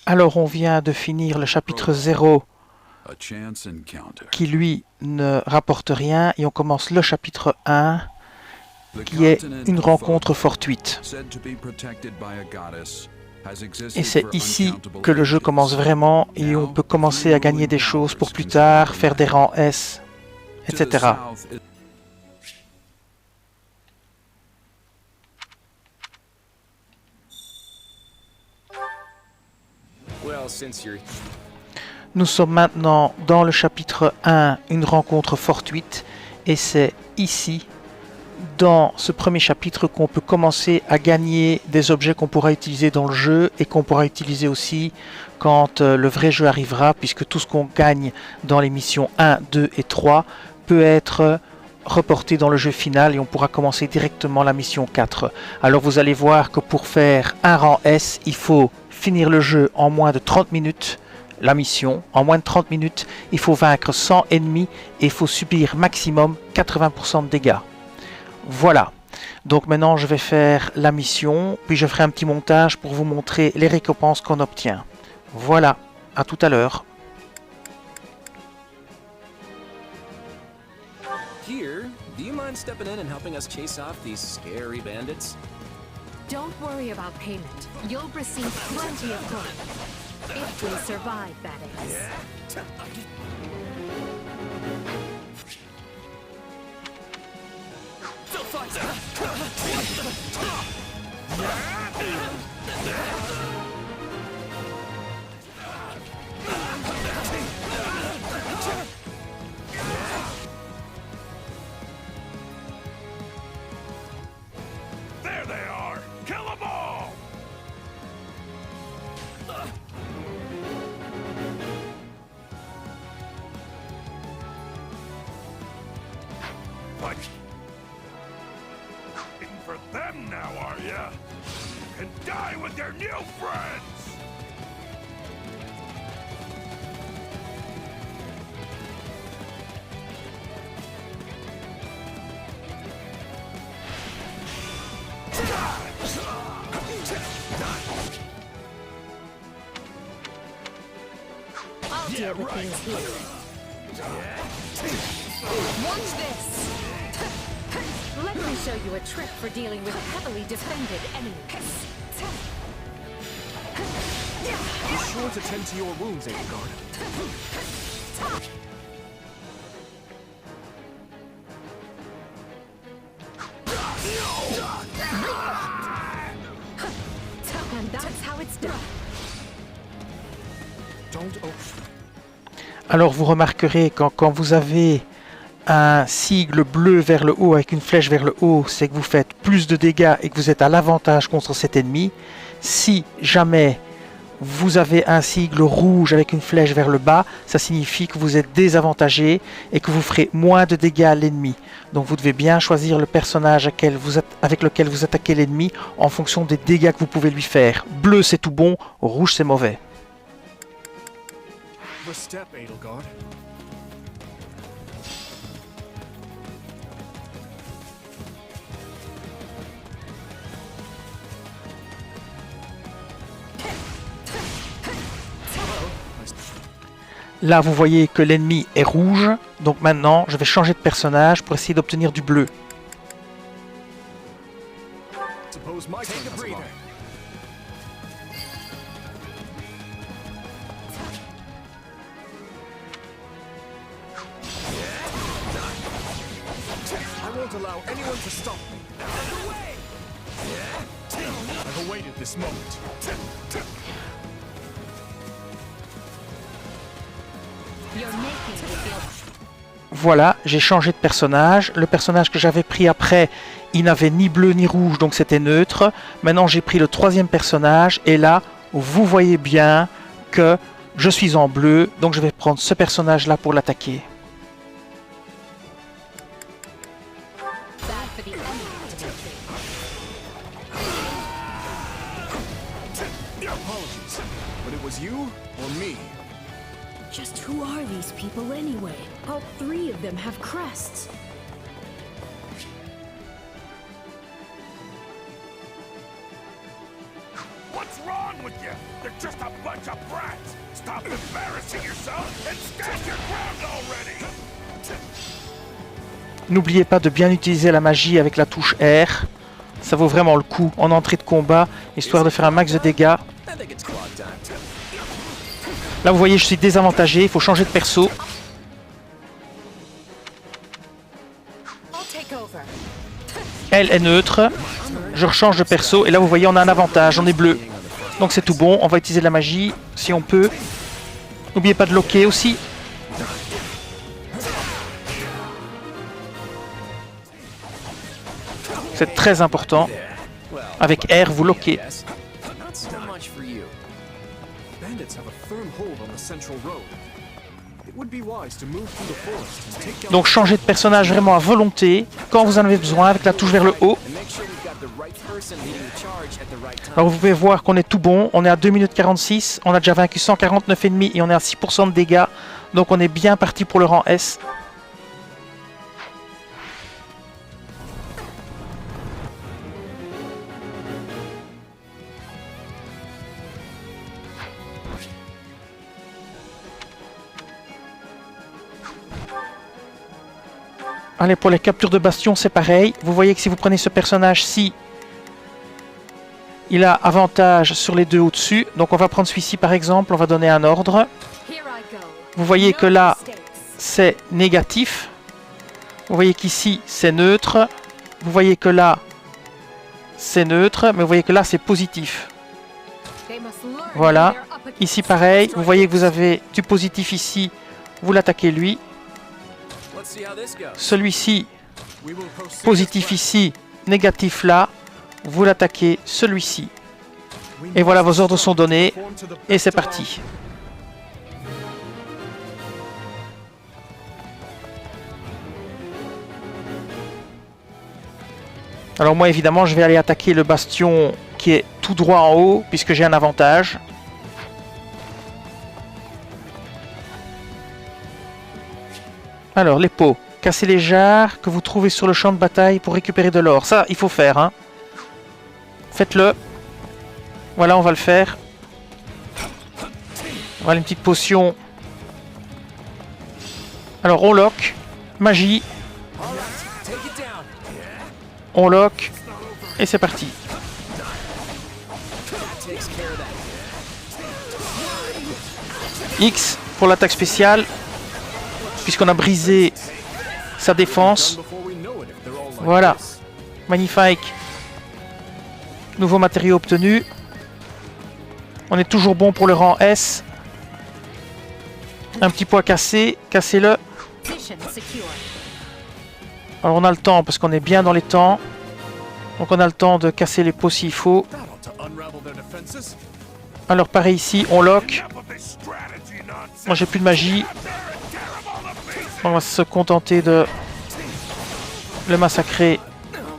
Alors on vient de finir le chapitre 0 A chance encounter. qui lui ne rapporte rien et on commence le chapitre 1 The qui est continent une of rencontre Photon, fortuite. said to be protected by a goddess, has Et existed c'est for ici uncountable que le jeu ages. commence vraiment et on Now, peut commencer three à gagner ruling des choses pour powers plus control tard, the faire des land. rangs S, To the etc. south is Well, since you're Nous sommes maintenant dans le chapitre 1, une rencontre fortuite, et c'est ici, dans ce premier chapitre, qu'on peut commencer à gagner des objets qu'on pourra utiliser dans le jeu et qu'on pourra utiliser aussi quand le vrai jeu arrivera, puisque tout ce qu'on gagne dans les missions 1, 2 et 3 peut être reporté dans le jeu final et on pourra commencer directement la mission 4. Alors vous allez voir que pour faire un rang S, il faut finir le jeu en moins de 30 minutes, la mission, en moins de 30 minutes, il faut vaincre 100 ennemis et il faut subir maximum 80% de dégâts. Voilà, donc maintenant je vais faire la mission, puis je ferai un petit montage pour vous montrer les récompenses qu'on obtient. Voilà, à tout à l'heure. here, do you mind stepping in and helping us chase off these scary bandits? Don't worry about payment. You'll receive plenty of gold. If we survive, that is. There they are! Kill them all! What? Waiting for them now, are ya? You can die with your new friends! I'll deal with things here. Watch this! Let me show you a trick for dealing with heavily defended enemies. Be sure to tend to your wounds, Edelgard. And that's how it's done. Don't open. Alors vous remarquerez quand vous avez un sigle bleu vers le haut avec une flèche vers le haut, c'est que vous faites plus de dégâts et que vous êtes à l'avantage contre cet ennemi. Si jamais vous avez un sigle rouge avec une flèche vers le bas, ça signifie que vous êtes désavantagé et que vous ferez moins de dégâts à l'ennemi. Donc vous devez bien choisir le personnage avec lequel vous attaquez l'ennemi en fonction des dégâts que vous pouvez lui faire. Bleu c'est tout bon, rouge c'est mauvais. The step, Edelgard. Là, vous voyez que l'ennemi est rouge, donc maintenant, je vais changer de personnage pour essayer d'obtenir du bleu. Suppose my take a breather. I won't allow anyone to stop me. I've awaited this moment. You're making me feel Voilà, j'ai changé de personnage. Le personnage que j'avais pris après, il n'avait ni bleu ni rouge, donc c'était neutre. Maintenant, j'ai pris le troisième personnage, et là, vous voyez bien que je suis en bleu, donc je vais prendre ce personnage-là pour l'attaquer. bad for the enemy to be killed. Apologies, but it was you or me. Just who are these people anyway? All three of them have crests. What's wrong with you? They're just a bunch of brats. Stop embarrassing yourself and stand your ground already. N'oubliez pas de bien utiliser la magie avec la touche R. Ça vaut vraiment le coup en entrée de combat, histoire de faire un max de dégâts. I think it's clock time. Là vous voyez je suis désavantagé, il faut changer de perso. I'll take over. Elle est neutre, je rechange de perso et là vous voyez on a un avantage, on est bleu. Donc c'est tout bon, on va utiliser de la magie si on peut. N'oubliez pas de locker aussi. C'est très important. Avec R vous loquez. Yes. Not so much for you. Bandits have a firm hold on the central road. It would be wise to move through the forest and take down Donc changez de personnage vraiment à volonté, quand vous en avez besoin, avec la touche vers le haut. and make sure we've got the right person leading the charge at the right time. Alors vous pouvez voir qu'on est tout bon, on est à 2 minutes 46, on a déjà vaincu 149 ennemis et on est à 6% de dégâts. Donc on est bien parti pour le rang S. Allez, pour les captures de bastion, c'est pareil. Vous voyez que si vous prenez ce personnage-ci, il a avantage sur les deux au-dessus. Donc on va prendre celui-ci par exemple, on va donner un ordre. Here I go. Vous voyez que là, Mistakes. c'est négatif. Vous voyez qu'ici, c'est neutre. Vous voyez que là, c'est neutre. Mais vous voyez que là, c'est positif. They must learn Voilà. who they're up against. Ici, pareil. Vous voyez que vous avez du positif ici. Vous l'attaquez lui. Let's see how this goes. Celui-ci, We will proceed positif as ici, négatif là. Vous l'attaquez celui-ci. planned. Et voilà, vos ordres sont donnés. Conform to the Et c'est best of our- parti. Alors moi évidemment je vais aller attaquer le bastion qui est tout droit en haut puisque j'ai un avantage. Alors les pots. Cassez les jarres que vous trouvez sur le champ de bataille pour récupérer de l'or. Ça il faut faire hein. Faites-le. Voilà, on va le faire. Voilà une petite potion. Alors on lock. Magie. Take it down. On lock. Et c'est parti. That takes care of that. X pour l'attaque spéciale. Puisqu'on a brisé sa défense. Done before we know it if they're all like Voilà. this. Magnifique. Nouveau matériau obtenu. On est toujours bon pour le rang S. Un petit poids cassé. Cassez-le. Mission secure. Alors on a le temps parce qu'on est bien dans les temps. Donc on a le temps de casser les pots s'il faut. That'll to unravel their defenses. Alors pareil ici, on lock. Enough of this strategy nonsense. Moi j'ai plus de magie. Tear 'em all to pieces. On va se contenter de le massacrer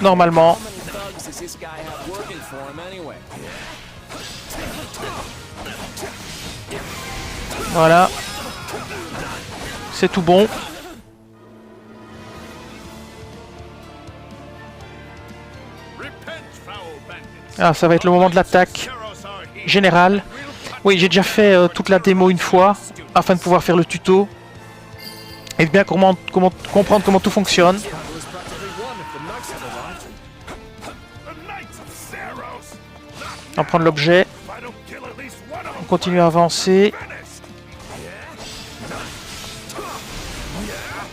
normalement. How many thugs does this guy have working for him anyway? Voilà. C'est tout bon. Repent, foul bandits. Ah, ça va être le moment de l'attaque Zeros are here. générale. Oui, j'ai déjà fait toute la démo une fois afin de pouvoir faire le tuto et de bien comprendre comment tout fonctionne. It was practically won if the Knights had arrived. The Knights of Zeros. On va prendre l'objet, If I don't kill at least one of on them, continue à avancer. finished.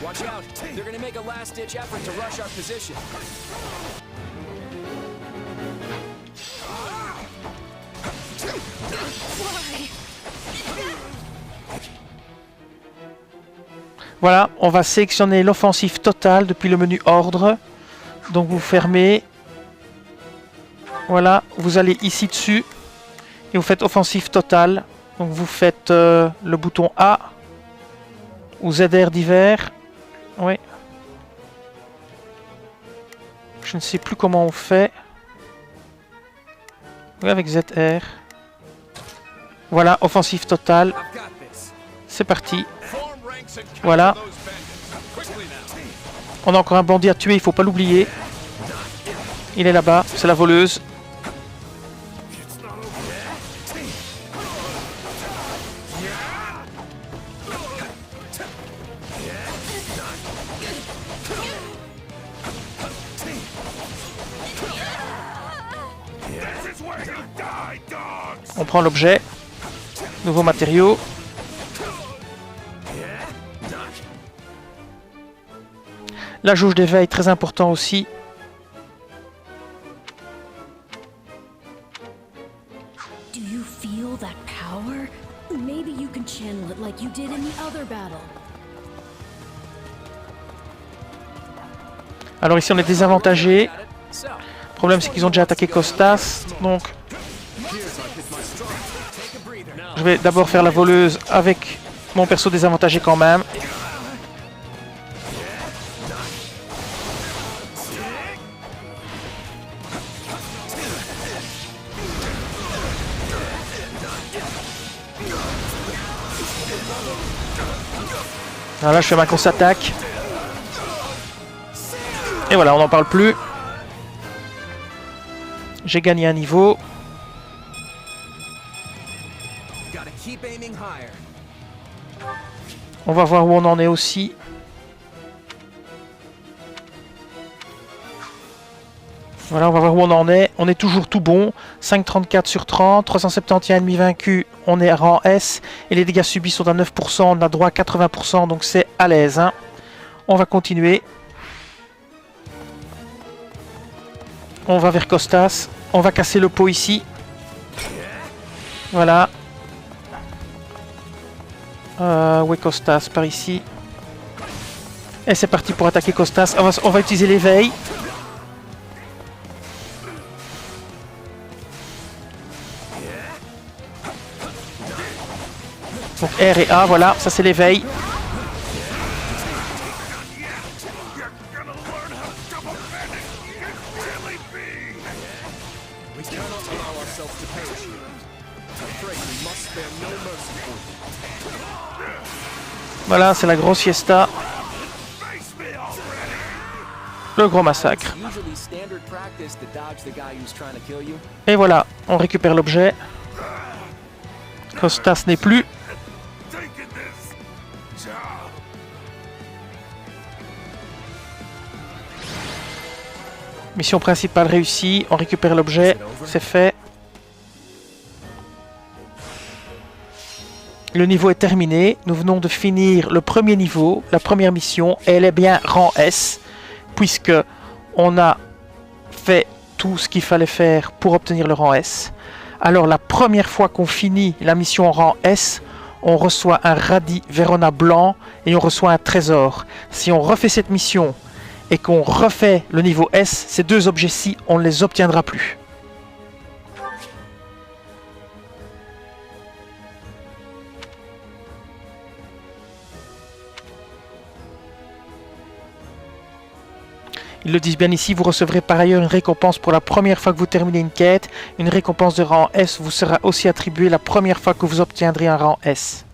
Watch out. They're gonna make a last-ditch effort to rush our position. Voilà, on va sélectionner l'offensive totale depuis le menu ordre. Donc vous fermez. Voilà, vous allez ici dessus et vous faites offensive totale. Donc vous faites le bouton A ou ZR divers. Oui. Je ne sais plus comment on fait. Oui, avec ZR. Voilà, offensive totale. I've got this. C'est parti. Form ranks and capture Voilà. those bandits. Quickly now. On a encore un bandit à tuer, il faut pas l'oublier. Il est là-bas, c'est la voleuse. On prend l'objet. Nouveaux matériaux. La jauge d'éveil, très important aussi. Do you feel that power? Maybe you can channel it like you did in the other battle. Alors ici on est désavantagé. So, Le problème c'est qu'ils ont déjà attaqué Costas. Donc here's our hit my strong. Take a breather. Now, je vais d'abord faire la voleuse avec mon perso désavantagé quand même. Voilà, je fais ma grosse attaque. Et voilà, on n'en parle plus. J'ai gagné un niveau. gotta keep aiming higher. On va voir où on en est aussi. Voilà, on va voir où on en est. On est toujours tout bon. 5,34 sur 30. 371 ennemis vaincus. On est à rang S. Et les dégâts subis sont à 9%. On a droit à 80%. Donc c'est à l'aise. Hein. On va continuer. On va vers Costas. On va casser le pot ici. Voilà. Où est Costas? Par ici. Et c'est parti pour attaquer Costas. On va utiliser l'éveil. Donc R et A, voilà, ça c'est l'éveil. You're gonna learn how double-banded can really be! We cannot allow ourselves to perish here. I'm afraid we must spare no mercy for you. Voilà, c'est la grosse fiesta. Face me already! Le gros massacre. Usually standard practice to dodge the guy who's trying to kill you. Et voilà, on récupère l'objet. Costas n'est plus. Taking this job! Mission principale réussie. On récupère l'objet. C'est fait. Le niveau est terminé. Nous venons de finir le premier niveau, la première mission. Et elle est bien rang S. Puisque on a fait tout ce qu'il fallait faire pour obtenir le rang S. Alors la première fois qu'on finit la mission en rang S, on reçoit un radis Verona blanc et on reçoit un trésor. Si on refait cette mission et qu'on refait le niveau S, ces deux objets-ci, on ne les obtiendra plus. Ils le disent bien ici, vous recevrez par ailleurs une récompense pour la première fois que vous terminez une quête. Une récompense de rang S vous sera aussi attribuée la première fois que vous obtiendrez un rang S.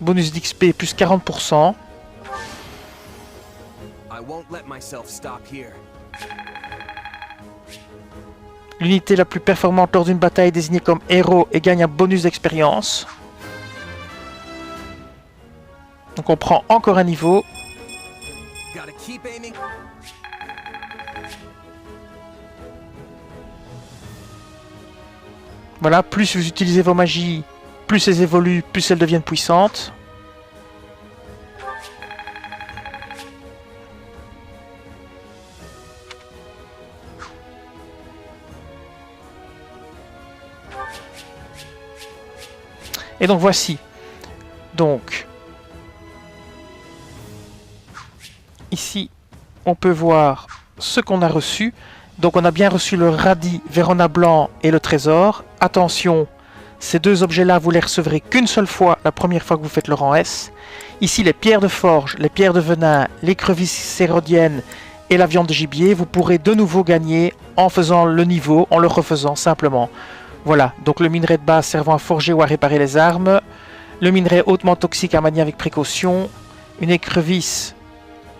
Bonus d'XP plus 40%. I won't let myself stop here. L'unité la plus performante lors d'une bataille est désignée comme héros et gagne un bonus d'expérience. Donc on prend encore un niveau. Gotta keep aiming. Voilà, plus vous utilisez vos magies, plus elles évoluent, plus elles deviennent puissantes. Et donc voici. Donc ici, on peut voir ce qu'on a reçu. Donc on a bien reçu le radis Verona blanc et le trésor. Attention, ces deux objets-là, vous les recevrez qu'une seule fois, la première fois que vous faites le rang S. Ici, les pierres de forge, les pierres de venin, l'écrevisse cérodienne et la viande de gibier, vous pourrez de nouveau gagner en faisant le niveau, en le refaisant simplement. Voilà, donc le minerai de base servant à forger ou à réparer les armes, le minerai hautement toxique à manier avec précaution, une écrevisse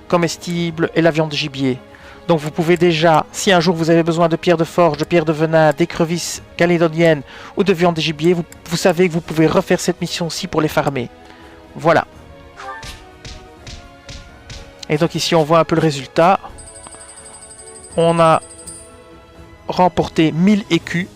comestible et la viande de gibier. Donc vous pouvez déjà, si un jour vous avez besoin de pierres de forge, de pierres de venin, d'écrevisses calédoniennes ou de viande de gibier, vous savez que vous pouvez refaire cette mission-ci pour les farmer. Voilà. Et donc ici on voit un peu le résultat. On a remporter 1000 écus